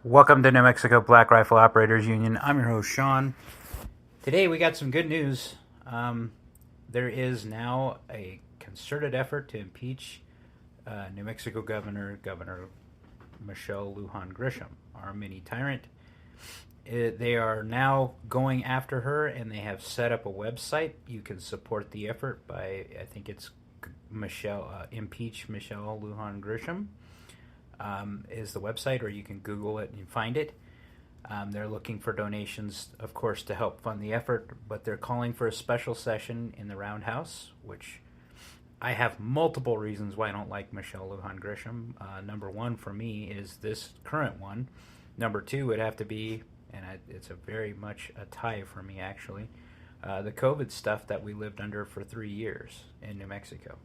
Welcome to New Mexico Black Rifle Operators Union. I'm your host, Sean. Today we got some good news. There is now a concerted effort to impeach New Mexico Governor Michelle Lujan Grisham, our mini tyrant. They are now going after her, and they have set up a website. You can support the effort by, I think it's Impeach Michelle Lujan Grisham. Is the website, or you can Google it and find it. They're looking for donations, of course, to help fund the effort, but they're calling for a special session in the Roundhouse, which I have multiple reasons why I don't like Michelle Lujan Grisham. Number one for me is this current one. Number two would have to be, and it's a very much a tie for me actually, the COVID stuff that we lived under for 3 years in New Mexico.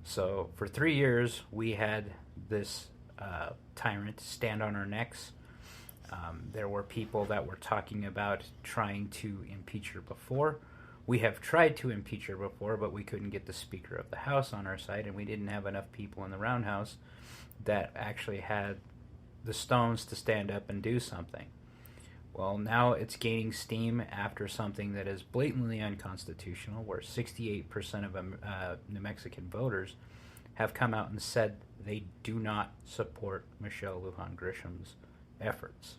So for 3 years, we had this tyrant stand on our necks. There were people that were talking about trying to impeach her before. We have tried to impeach her before, but we couldn't get the Speaker of the House on our side, and we didn't have enough people in the Roundhouse that actually had the stones to stand up and do something. Well, now it's gaining steam after something that is blatantly unconstitutional, where 68% of New Mexican voters have come out and said they do not support Michelle Lujan Grisham's efforts.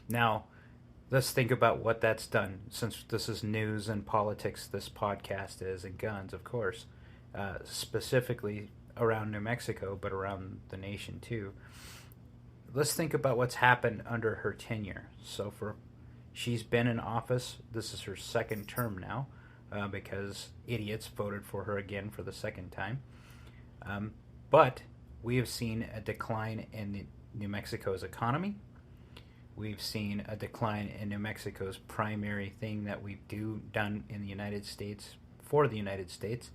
Now, let's think about what that's done, since this is news and politics, this podcast is, and guns, of course, specifically around New Mexico, but around the nation too. Let's think about what's happened under her tenure. So she's been in office. This is her second term now, because idiots voted for her again for the second time. But we have seen a decline in New Mexico's economy. We've seen a decline in New Mexico's primary thing that we've done in the United States for the United States,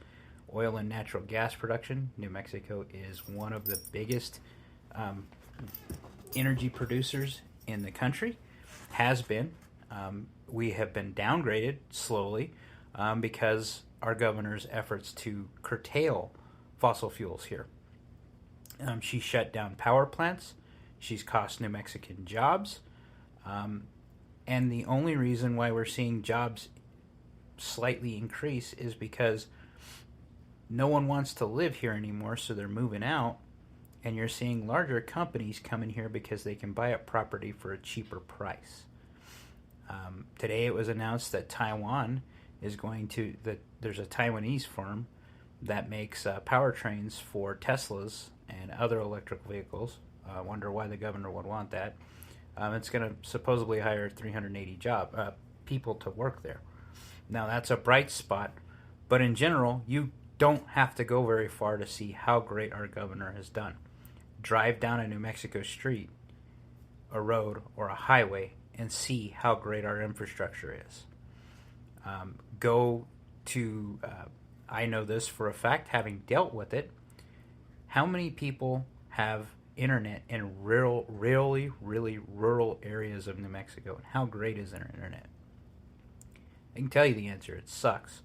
oil and natural gas production. New Mexico is one of the biggest energy producers in the country, has been. We have been downgraded slowly because our governor's efforts to curtail fossil fuels here. She shut down power plants. She's cost New Mexican jobs. And the only reason why we're seeing jobs slightly increase is because no one wants to live here anymore, so they're moving out. And you're seeing larger companies come in here because they can buy up property for a cheaper price. Today it was announced that Taiwan is there's a Taiwanese firm that makes powertrains for Teslas and other electric vehicles. I wonder why the governor would want that. It's going to supposedly hire 380 people to work there. Now that's a bright spot, but in general, you don't have to go very far to see how great our governor has done. Drive down a New Mexico street, a road, or a highway and see how great our infrastructure is. Go to, I know this for a fact, having dealt with it, how many people have internet in really rural areas of New Mexico, and how great is their internet? I can tell you the answer, it sucks.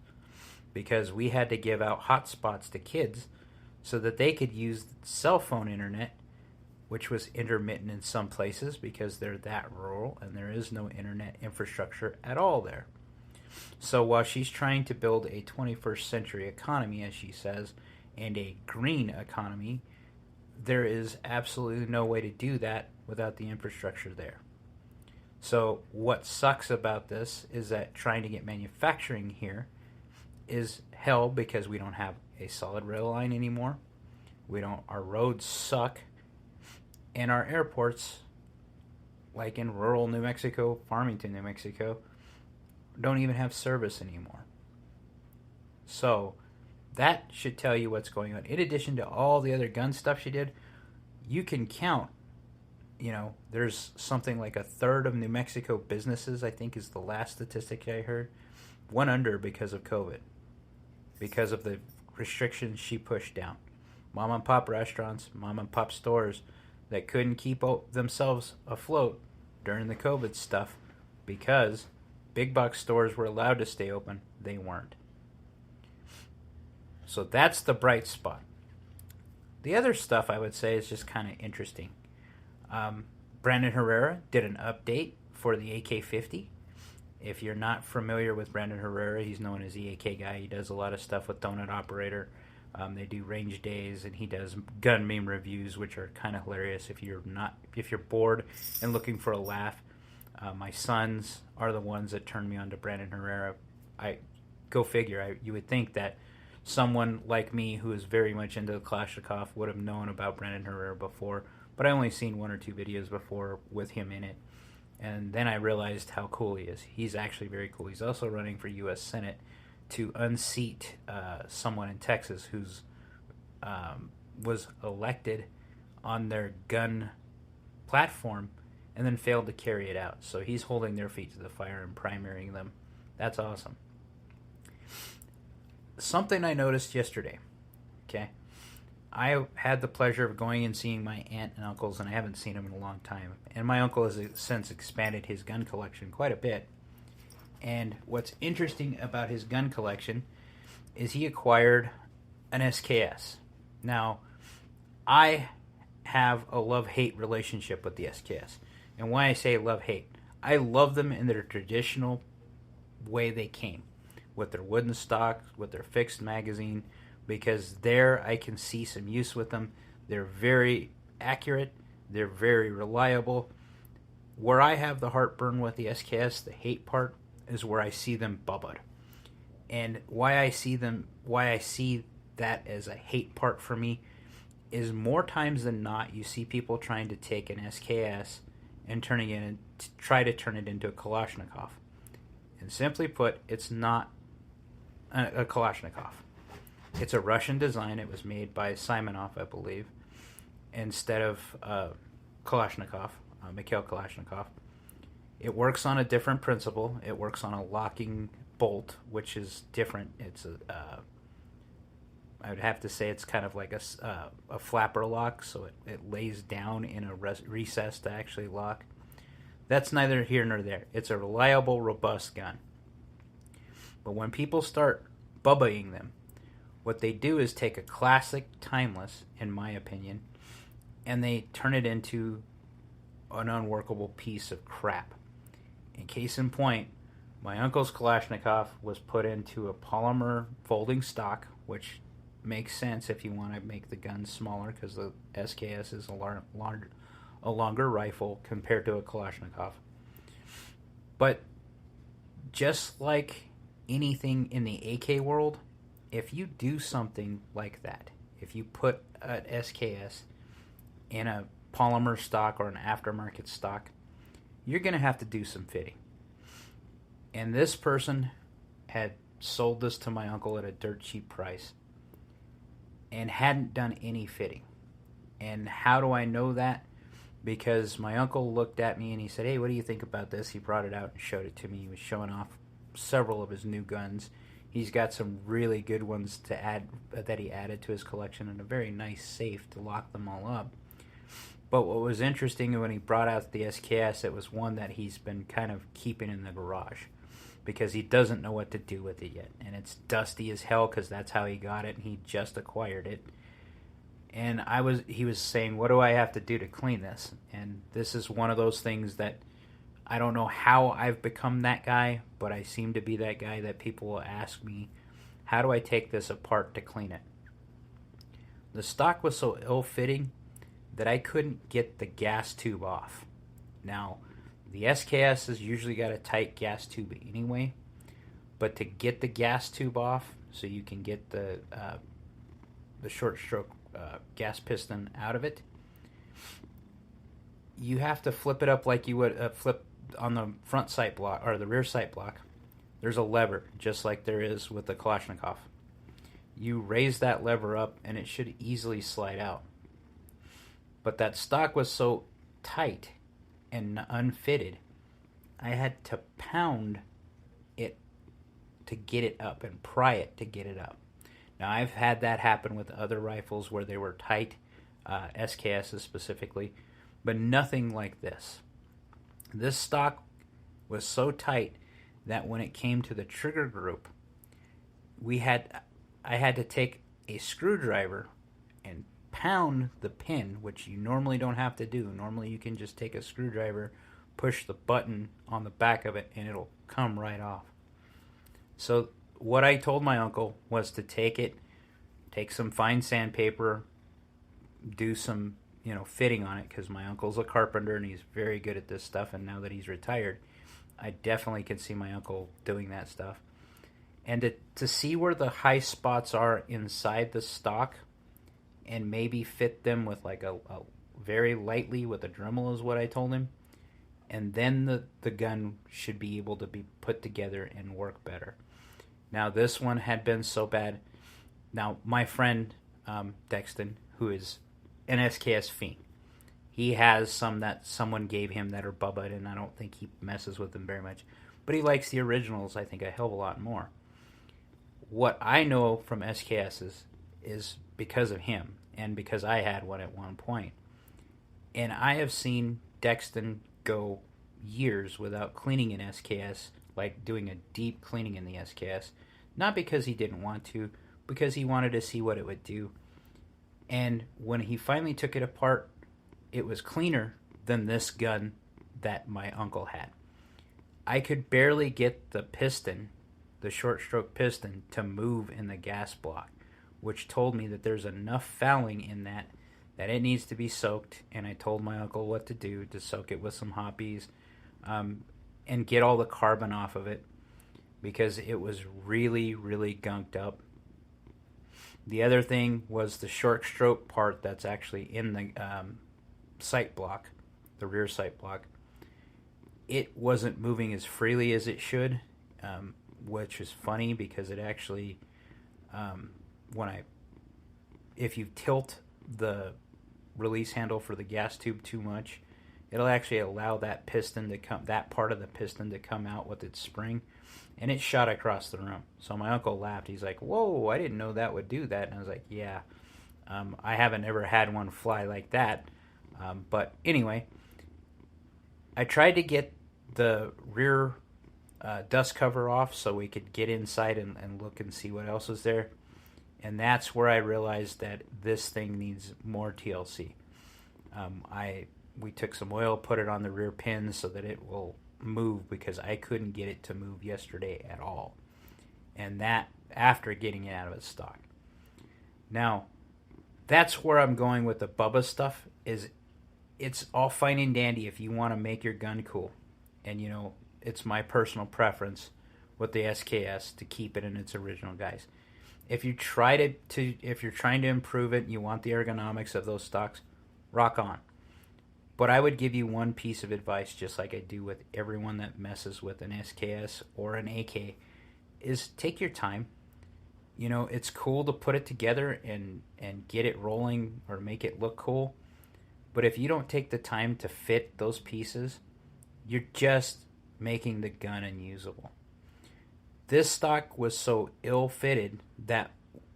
Because we had to give out hotspots to kids so that they could use cell phone internet, which was intermittent in some places because they're that rural and there is no internet infrastructure at all there. So while she's trying to build a 21st century economy, as she says, and a green economy, there is absolutely no way to do that without the infrastructure there. So what sucks about this is that trying to get manufacturing here is hell because we don't have a solid rail line anymore. Our roads suck, and our airports, like in rural New Mexico, Farmington, New Mexico, don't even have service anymore. So that should tell you what's going on. In addition to all the other gun stuff she did, you can count, there's something like a third of New Mexico businesses, I think is the last statistic I heard, went under because of COVID. Because of the restrictions she pushed down. Mom and pop restaurants, mom and pop stores that couldn't keep themselves afloat during the COVID stuff because big box stores were allowed to stay open, they weren't. So that's the bright spot. The other stuff I would say is just kind of interesting. Brandon Herrera did an update for the AK-50. If you're not familiar with Brandon Herrera, he's known as the AK guy. He does a lot of stuff with Donut Operator. They do range days, and he does gun meme reviews, which are kind of hilarious if you're bored and looking for a laugh. My sons are the ones that turned me on to Brandon Herrera. Go figure. You would think that someone like me who is very much into the Kalashnikov would have known about Brandon Herrera before, but I only seen 1 or 2 videos before with him in it. And then I realized how cool he is. He's actually very cool. He's also running for U.S. Senate to unseat someone in Texas who's was elected on their gun platform and then failed to carry it out. So he's holding their feet to the fire and primarying them. That's awesome. Something I noticed yesterday, okay? I had the pleasure of going and seeing my aunt and uncles, and I haven't seen them in a long time. And my uncle has since expanded his gun collection quite a bit. And what's interesting about his gun collection is he acquired an SKS. Now, I have a love-hate relationship with the SKS. And why I say love-hate, I love them in their traditional way they came, with their wooden stock, with their fixed magazine, because there I can see some use with them. They're very accurate. They're very reliable. Where I have the heartburn with the SKS, the hate part, is where I see them bubbled. And why I see that as a hate part for me is more times than not, you see people trying to take an SKS and try to turn it into a Kalashnikov. And simply put, it's not a Kalashnikov. It's a Russian design. It was made by Simonov, I believe, instead of Kalashnikov, Mikhail Kalashnikov. It works on a different principle. It works on a locking bolt, which is different. It's I would have to say it's kind of like a flapper lock, so it lays down in a recess to actually lock. That's neither here nor there. It's a reliable, robust gun. But when people start bubbaing them, what they do is take a classic, timeless, in my opinion, and they turn it into an unworkable piece of crap. In case in point, my uncle's Kalashnikov was put into a polymer folding stock, which makes sense if you want to make the gun smaller, because the SKS is a longer rifle compared to a Kalashnikov. But just like anything in the AK world, if you do something like that, if you put an SKS in a polymer stock or an aftermarket stock, you're going to have to do some fitting. And this person had sold this to my uncle at a dirt cheap price and hadn't done any fitting. And how do I know that? Because my uncle looked at me and he said, "Hey, what do you think about this?" He brought it out and showed it to me. He was showing off several of his new guns. He's got some really good ones to add that he added to his collection, and a very nice safe to lock them all up. But what was interesting, when he brought out the SKS, it was one that he's been kind of keeping in the garage because he doesn't know what to do with it yet. And it's dusty as hell because that's how he got it, and he just acquired it. And he was saying, "What do I have to do to clean this?" And this is one of those things that I don't know how I've become that guy, but I seem to be that guy that people will ask me, how do I take this apart to clean it? The stock was so ill-fitting that I couldn't get the gas tube off. Now, the SKS has usually got a tight gas tube anyway, but to get the gas tube off so you can get the short stroke gas piston out of it, you have to flip it up like you would flip on the front sight block or the rear sight block. There's a lever, just like there is with the Kalashnikov. You raise that lever up and it should easily slide out. But that stock was so tight and unfitted, I had to pound it to get it up and pry it to get it up. Now, I've had that happen with other rifles where they were tight, SKSs specifically, but nothing like this. This stock was so tight that when it came to the trigger group, I had to take a screwdriver and pound the pin, which you normally don't have to do. Normally you can just take a screwdriver, push the button on the back of it, and it'll come right off. So what I told my uncle was to take some fine sandpaper, do some, fitting on it, because my uncle's a carpenter and he's very good at this stuff, and now that he's retired, I definitely can see my uncle doing that stuff. And to see where the high spots are inside the stock and maybe fit them with like a very lightly with a Dremel is what I told him. And then the gun should be able to be put together and work better. Now this one had been so bad. Now my friend Dexton, who is an SKS fiend, he has some that someone gave him that are bubbaed, and I don't think he messes with them very much. But he likes the originals, I think, a hell of a lot more. What I know from SKSs is because of him, and because I had one at one point. And I have seen Dexton go years without cleaning an SKS, like doing a deep cleaning in the SKS. Not because he didn't want to, because he wanted to see what it would do. And when he finally took it apart, it was cleaner than this gun that my uncle had. I could barely get the piston, the short stroke piston, to move in the gas block, which told me that there's enough fouling in that it needs to be soaked. And I told my uncle what to do, to soak it with some hoppies, and get all the carbon off of it, because it was really, really gunked up. The other thing was the short stroke part that's actually in the sight block, the rear sight block. It wasn't moving as freely as it should, which is funny because it actually, if you tilt the release handle for the gas tube too much, it'll actually allow that piston to come, that part of the piston to come out with its spring, and it shot across the room. So my uncle laughed. He's like, "Whoa, I didn't know that would do that." And I was like, "Yeah, I haven't ever had one fly like that." But anyway, I tried to get the rear dust cover off so we could get inside and look and see what else was there. And that's where I realized that this thing needs more TLC. We took some oil, put it on the rear pins so that it will move, because I couldn't get it to move yesterday at all. And that after getting it out of its stock. Now, that's where I'm going with the Bubba stuff. Is it's all fine and dandy if you want to make your gun cool. And it's my personal preference with the SKS to keep it in its original guise. If you try if you're trying to improve it, you want the ergonomics of those stocks, rock on. But I would give you one piece of advice, just like I do with everyone that messes with an SKS or an AK, is take your time. It's cool to put it together and get it rolling or make it look cool. But if you don't take the time to fit those pieces, you're just making the gun unusable. This stock was so ill-fitted that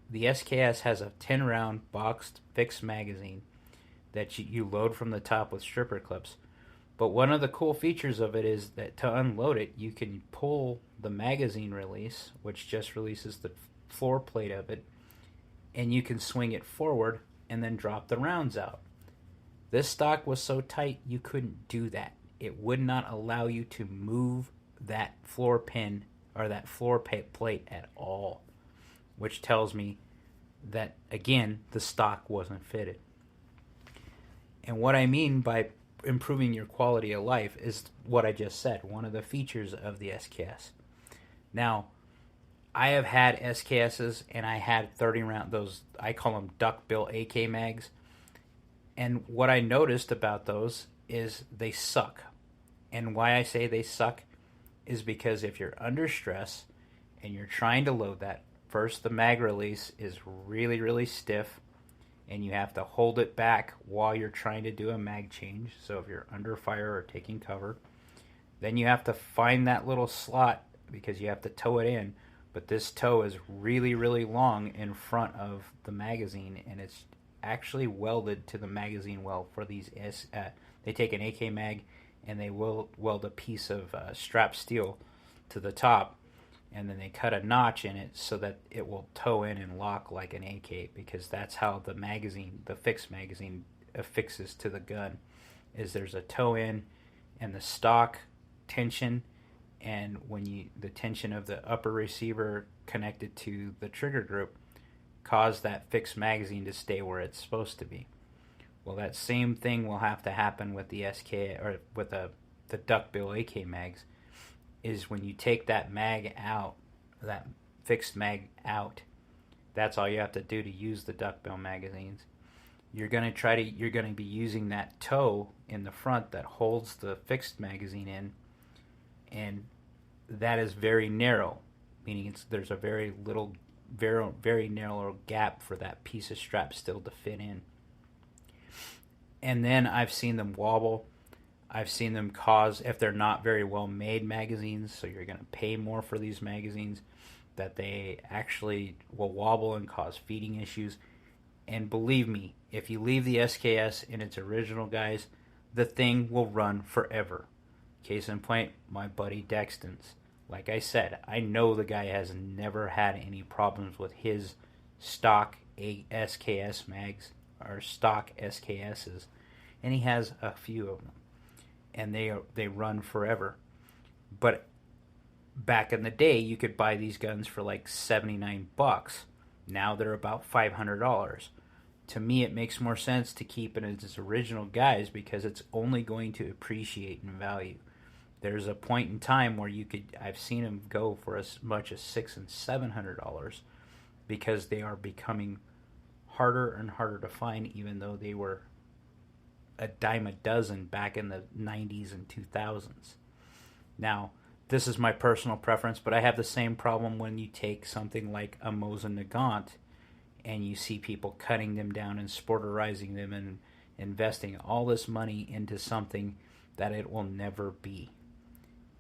the SKS has a 10-round boxed fixed magazine that you load from the top with stripper clips. But one of the cool features of it is that to unload it, you can pull the magazine release, which just releases the floor plate of it, and you can swing it forward and then drop the rounds out. This stock was so tight you couldn't do that. It would not allow you to move that floor pin or that floor plate at all, which tells me that, again, the stock wasn't fitted. And what I mean by improving your quality of life is what I just said, one of the features of the SKS. Now, I have had SKSs, and I had 30 round, those, I call them duckbill AK mags. And what I noticed about those is they suck. And why I say they suck is because if you're under stress and you're trying to load that, first the mag release is really, really stiff, and you have to hold it back while you're trying to do a mag change. So if you're under fire or taking cover, then you have to find that little slot because you have to tow it in. But this toe is really, really long in front of the magazine, and it's actually welded to the magazine well for these. They take an AK mag and they will weld a piece of strap steel to the top, and then they cut a notch in it so that it will toe in and lock like an AK, because that's how the magazine, the fixed magazine, affixes to the gun. Is there's a toe in and the stock tension, and when the tension of the upper receiver connected to the trigger group cause that fixed magazine to stay where it's supposed to be. Well, that same thing will have to happen with the SK, or with the duckbill AK mags, is when you take that mag out, that fixed mag out, that's all you have to do to use the duckbill magazines. You're going to be using that toe in the front that holds the fixed magazine in, and that is very narrow, meaning there's a very narrow gap for that piece of strap still to fit in. And then I've seen them wobble. I've seen them cause, if they're not very well made magazines, so you're going to pay more for these magazines, that they actually will wobble and cause feeding issues. And believe me, if you leave the SKS in its original guise, the thing will run forever. Case in point, my buddy Dexton's. Like I said, I know the guy has never had any problems with his stock SKS mags, or stock SKSs, and he has a few of them, and they run forever. But back in the day, you could buy these guns for like $79. Now they're about $500. To me, it makes more sense to keep it in its original guise, because it's only going to appreciate in value. There's a point in time where I've seen them go for as much as $600 and $700, because they are becoming harder and harder to find, even though they were a dime a dozen back in the 90s and 2000s. Now, this is my personal preference, but I have the same problem when you take something like a Mosin Nagant and you see people cutting them down and sporterizing them and investing all this money into something that it will never be.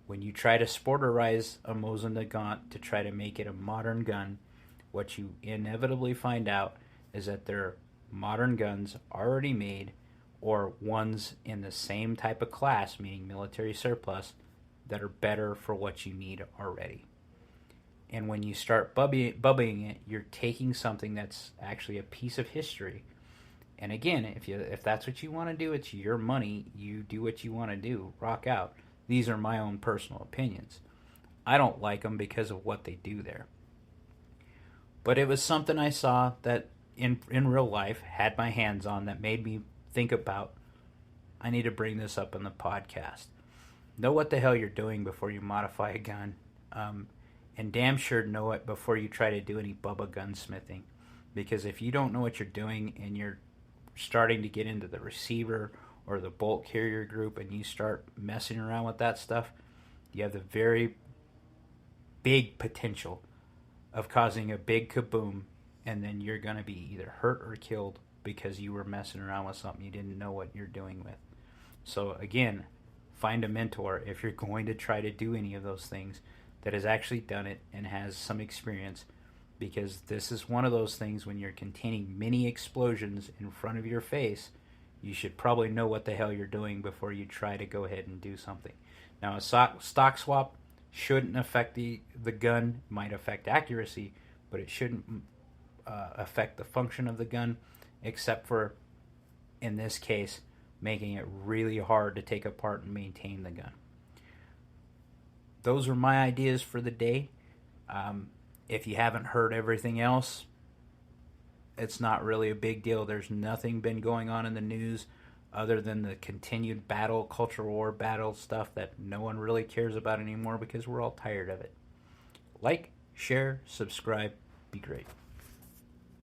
When you try to sporterize a Mosin Nagant to try to make it a modern gun, what you inevitably find out is that they're modern guns already made, or ones in the same type of class, meaning military surplus, that are better for what you need already. And when you start bubbling it, you're taking something that's actually a piece of history. And again, if that's what you want to do, it's your money. You do what you want to do. Rock out. These are my own personal opinions. I don't like them because of what they do there. But it was something I saw that in real life, had my hands on, that made me think about, I need to bring this up in the podcast. Know what the hell you're doing before you modify a gun. And damn sure know it before you try to do any Bubba gunsmithing. Because if you don't know what you're doing and you're starting to get into the receiver or the bolt carrier group and you start messing around with that stuff, you have the very big potential of causing a big kaboom, and then you're going to be either hurt or killed because you were messing around with something you didn't know what you're doing with. So again, find a mentor if you're going to try to do any of those things that has actually done it and has some experience, because this is one of those things when you're containing mini explosions in front of your face, you should probably know what the hell you're doing before you try to go ahead and do something. Now, a stock swap shouldn't affect the gun. It might affect accuracy, but it shouldn't affect the function of the gun, except for, in this case, making it really hard to take apart and maintain the gun. Those are my ideas for the day. If you haven't heard everything else, it's not really a big deal. There's nothing been going on in the news other than the continued battle, culture war battle stuff that no one really cares about anymore because we're all tired of it. Like, share, subscribe, be great.